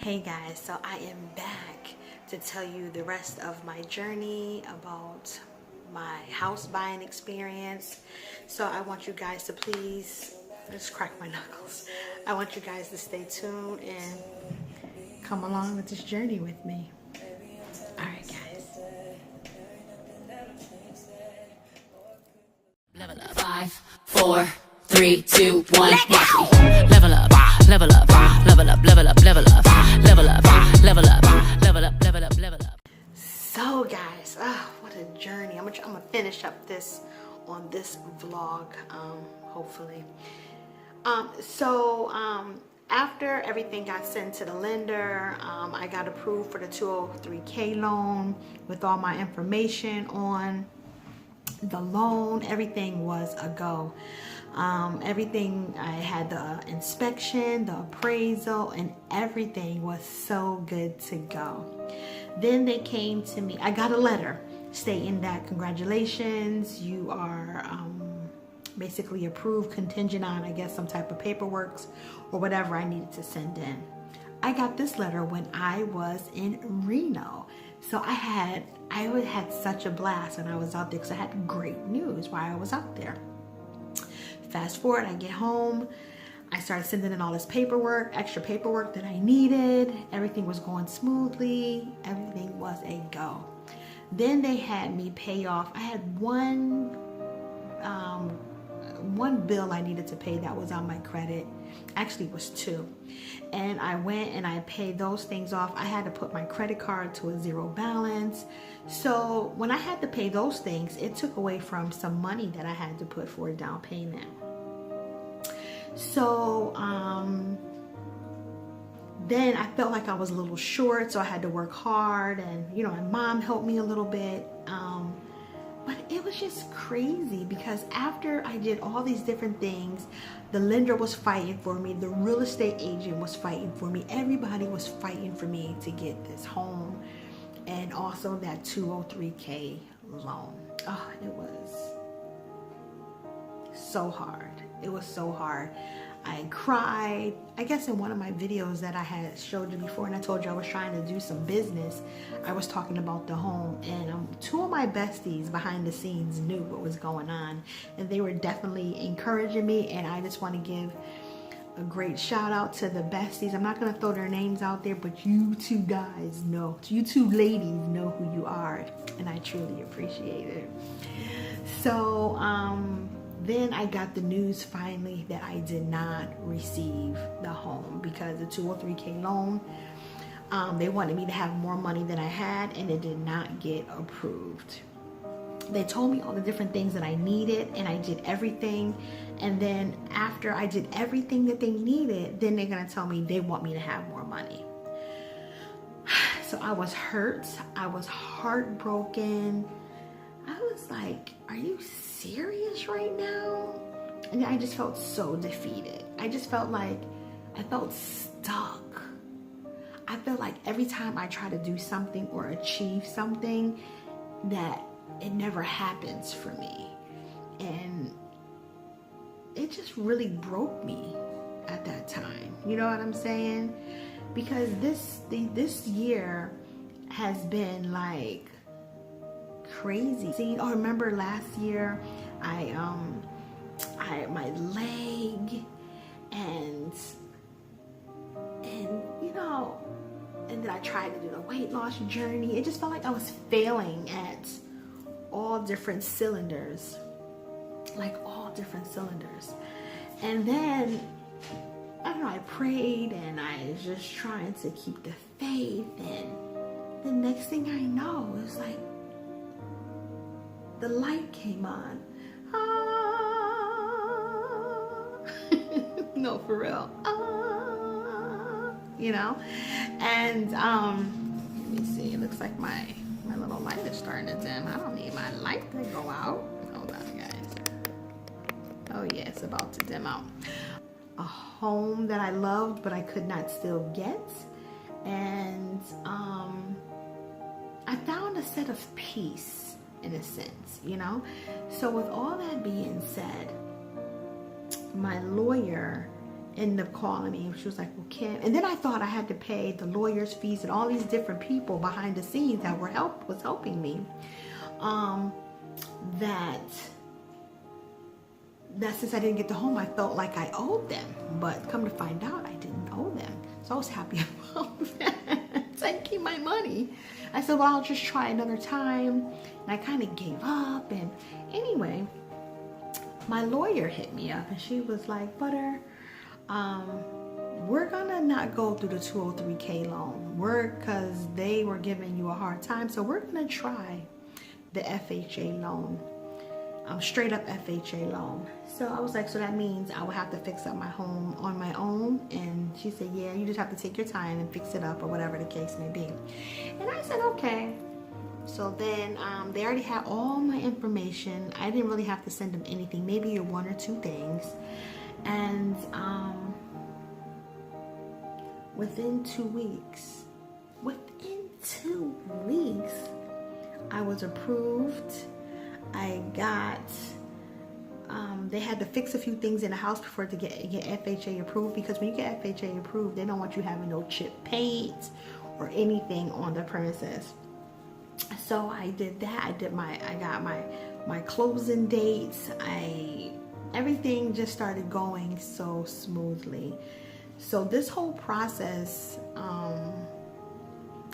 Hey guys, so I am back to tell you the rest of my journey about my house buying experience. So I want you guys to please, just crack my knuckles. I want you guys to stay tuned and come along with this journey with me. All right, guys. Level up. 5, 4, 3, 2, 1. Watch me. Level up. Level up. Level up. Level up. Level up. Level up. Level up. Level up. Level up. Level up. So guys, what a journey. I'm gonna finish up this on this vlog, hopefully. After everything got sent to the lender, I got approved for the 203K loan with all my information on the loan. Everything was a go. Everything, I had the inspection, the appraisal, and everything was so good to go. Then they came to me, I got a letter stating that congratulations, you are basically approved, contingent on, I guess, some type of paperwork or whatever I needed to send in. I got this letter when I was in Reno. So I had such a blast when I was out there because I had great news while I was out there. Fast forward, I get home, I started sending in all this paperwork, extra paperwork that I needed. Everything was going smoothly. Everything was a go. Then they had me pay off. I had one bill I needed to pay that was on my credit. Actually, it was two. And I went and I paid those things off. I had to put my credit card to a zero balance. So when I had to pay those things, it took away from some money that I had to put for a down payment. So then I felt like I was a little short, so I had to work hard, and my mom helped me a little bit. But it was just crazy because after I did all these different things, the lender was fighting for me, the real estate agent was fighting for me, everybody was fighting for me to get this home and also that 203K loan. Oh, it was so hard. It was so hard. I cried. I guess in one of my videos that I had showed you before, and I told you I was trying to do some business, I was talking about the home, and two of my besties behind the scenes knew what was going on, and they were definitely encouraging me, and I just want to give a great shout out to the besties. I'm not going to throw their names out there, but you two guys know, you two ladies know who you are, and I truly appreciate it. So, then I got the news finally that I did not receive the home because the 203K loan, they wanted me to have more money than I had, and it did not get approved. They told me all the different things that I needed, and I did everything. And then after I did everything that they needed, then they're going to tell me they want me to have more money. So I was hurt. I was heartbroken. I was like, are you serious right now? And I just felt so defeated. I just felt like I felt stuck. I felt like every time I try to do something or achieve something, that it never happens for me. And it just really broke me at that time. You know what I'm saying? Because this year has been like crazy. See, I remember last year I had my leg and then I tried to do the weight loss journey. It just felt like I was failing at all different cylinders, and then I don't know, I prayed and I was just trying to keep the faith, and the next thing I know, it was like the light came on. No, for real. And let me see, it looks like my little light is starting to dim. I don't need my light to go out. Hold on, guys. Oh yeah, it's about to dim out. A home that I loved but I could not still get, and I found a set of peace in a sense, So with all that being said, my lawyer ended up calling me. She was like, well, Kim, and then I thought I had to pay the lawyer's fees and all these different people behind the scenes that was helping me. That since I didn't get the home, I felt like I owed them, but come to find out, I didn't owe them. So I was happy about that. So I keep my money. I said, well, I'll just try another time, and I kind of gave up. And anyway, my lawyer hit me up, and she was like, Butter, we're gonna not go through the 203K loan. Because they were giving you a hard time, so we're gonna try the FHA loan. Straight up FHA loan. So I was like, so that means I would have to fix up my home on my own? And she said, yeah, you just have to take your time and fix it up, or whatever the case may be. And I said, okay. So then they already had all my information. I didn't really have to send them anything, maybe one or two things. And within 2 weeks, I was approved. I got, they had to fix a few things in the house before to get FHA approved, because when you get FHA approved, they don't want you having no chip paint or anything on the premises. So I did that. I got my closing dates. Everything just started going so smoothly. So this whole process,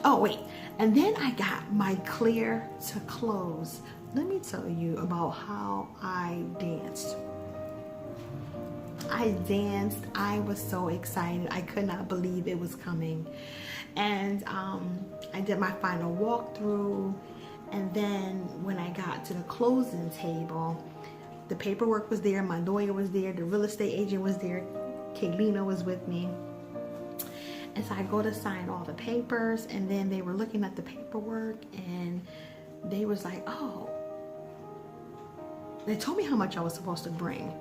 oh wait, and then I got my clear to close. Let me tell you about how I danced. I was so excited. I could not believe it was coming. And I did my final walkthrough. And then when I got to the closing table, the paperwork was there, my lawyer was there, the real estate agent was there, Kaylina was with me. And so I go to sign all the papers, and then they were looking at the paperwork, and they was like, oh, they told me how much I was supposed to bring.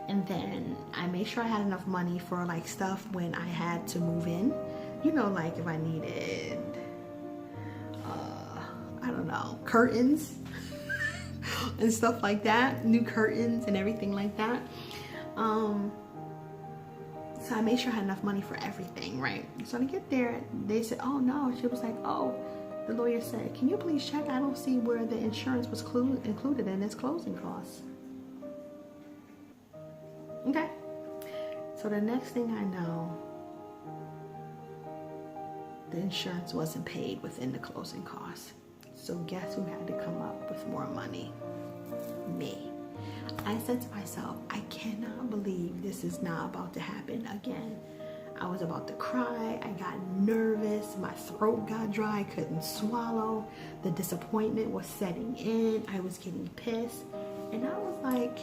And then I made sure I had enough money for like stuff when I had to move in. You know, like if I needed, I don't know, curtains and stuff like that, new curtains and everything like that. So I made sure I had enough money for everything, right? So to get there, they said, oh no. She was like, oh, the lawyer said, can you please check? I don't see where the insurance was included in its closing costs. Okay. So the next thing I know, the insurance wasn't paid within the closing costs. So guess who had to come up with more money? Me. I said to myself, I cannot believe this is not about to happen again. I was about to cry. I got nervous. My throat got dry. I couldn't swallow. The disappointment was setting in. I was getting pissed. And I was like,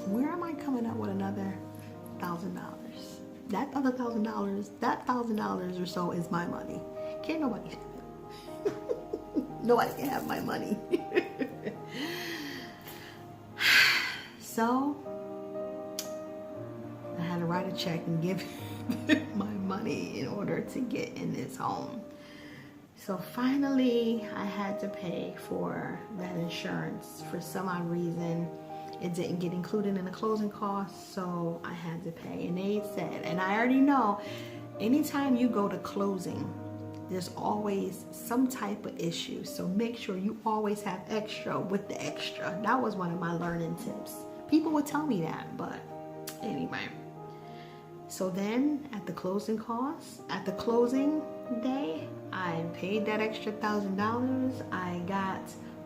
where am I coming up with another $1,000? That other $1,000, that $1,000 or so is my money. Can't nobody have it. Nobody can have my money. So I had to write a check and give my money in order to get in this home. So finally I had to pay for that insurance. For some odd reason, it didn't get included in the closing costs, so I had to pay. And they said, and I already know, anytime you go to closing, there's always some type of issue. So make sure you always have extra with the extra. That was one of my learning tips. People would tell me that, but anyway. So then at the closing costs, at the closing day, I paid that extra $1,000. I got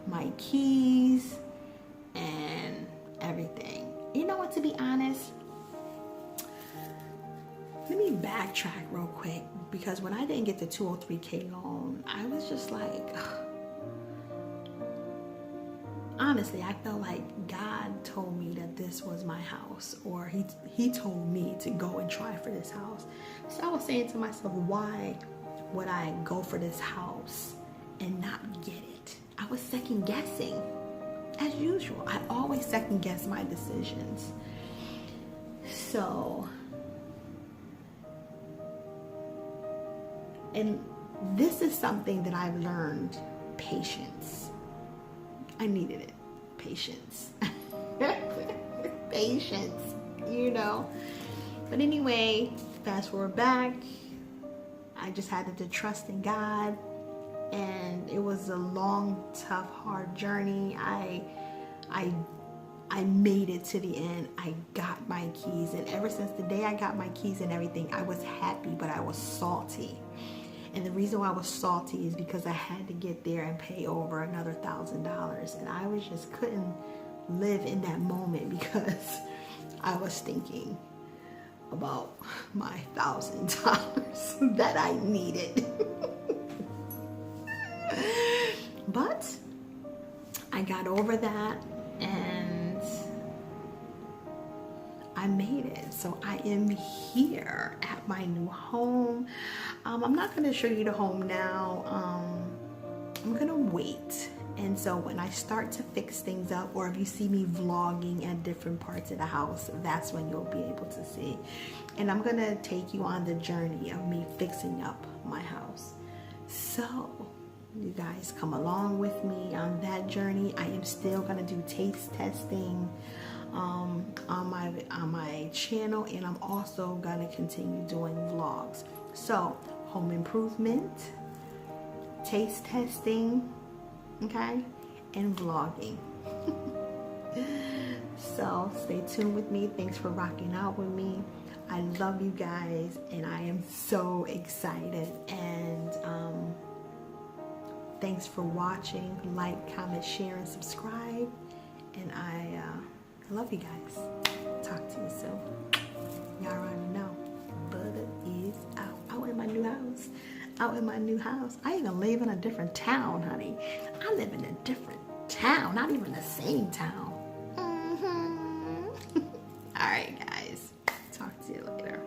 my keys and everything. You know what, to be honest, let me backtrack real quick, because when I didn't get the 203K loan, I was just like, honestly, I felt like God told me that this was my house, or he told me to go and try for this house. So I was saying to myself, why would I go for this house and not get it? I was second guessing. As usual, I always second guess my decisions. So, and this is something that I've learned, patience. I needed it. Patience. Patience, you know. But anyway, fast forward back, I just had to trust in God, and it was a long, tough, hard journey. I made it to the end. I got my keys, and ever since the day I got my keys and everything, I was happy, but I was salty. And the reason why I was salty is because I had to get there and pay over another $1,000, and I was just couldn't live in that moment because I was thinking about my $1,000 that I needed. But I got over that, and I made it. So I am here at my new home. I'm not going to show you the home now. I'm going to wait. And so when I start to fix things up, or if you see me vlogging at different parts of the house, that's when you'll be able to see. And I'm going to take you on the journey of me fixing up my house. So you guys come along with me on that journey. I am still going to do taste testing on my channel, and I'm also going to continue doing vlogs. So home improvement, taste testing, okay, and vlogging. So stay tuned with me. Thanks for rocking out with me. I love you guys, and I am so excited. And thanks for watching. Like, comment, share, and subscribe. And I love you guys. Talk to you soon. Y'all already know. Butter is out. Out in my new house. Out in my new house. I even live in a different town, honey. I live in a different town. Not even the same town. All right, guys. Talk to you later.